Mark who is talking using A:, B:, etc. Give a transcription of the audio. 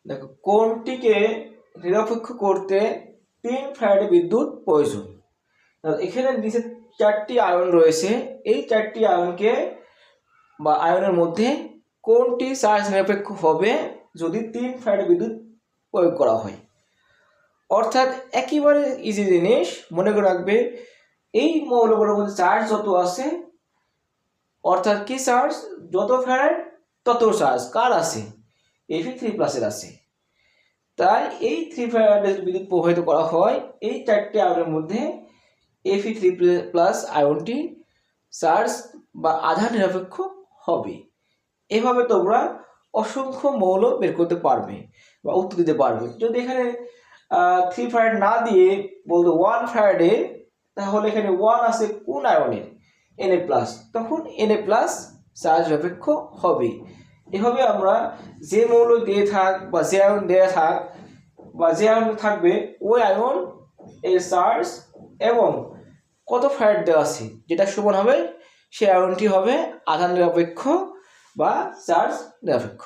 A: দেখো কোনটিকে নিরপেক্ষ করতে 3 ফ্যারাডে বিদ্যুৎ প্রয়োজন। এখানে নিচে 4টি আয়ন রয়েছে, এই 4টি আয়নকে বা আয়নের মধ্যে কোনটি চার্জ নিরপেক্ষ হবে যদি 3 ফ্যারাডে বিদ্যুৎ প্রয়োগ করা হয়। অর্থাৎ একেবারে ইজি জিনিস, মনে করে রাখবে এই মৌলগুলোর মধ্যে চার্জ যত আছে, অর্থাৎ কি চার্জ, যত ফ্যারাড তত চার্জ কার আছে, Fe3+ এর আছে। তাই এই 3 ফ্যারাডে বিদ্যুৎ প্রবাহিত করা হয়, এই 4টি আয়নের মধ্যে Fe3+ আয়নটি চার্জ বা আধান নিরপেক্ষ হবে। এভাবে তোমরা অসংখ্য মৌল বের করতে পারবে বা উত্তর দিতে পারবে। যদি এখানে 3 ফ্যারাড না দিয়ে বলতো 1 ফ্যারাডে, তাহলে এখানে 1 আছে কোন আয়নের, Na+, তখন Na+ চার্জ নিরপেক্ষ হবে। এভাবে আমরা যে মৌল দিয়ে থাক বা যে আয়ন দেয়া থাক বা যে আয়ন থাকবে ওই আয়ন এর চার্জ এবং কত ফ্যারাড দেওয়া আছে যেটা সমান হবে, সেই আয়নটি হবে আধান নিরপেক্ষ বা চার্জ নিরপেক্ষ।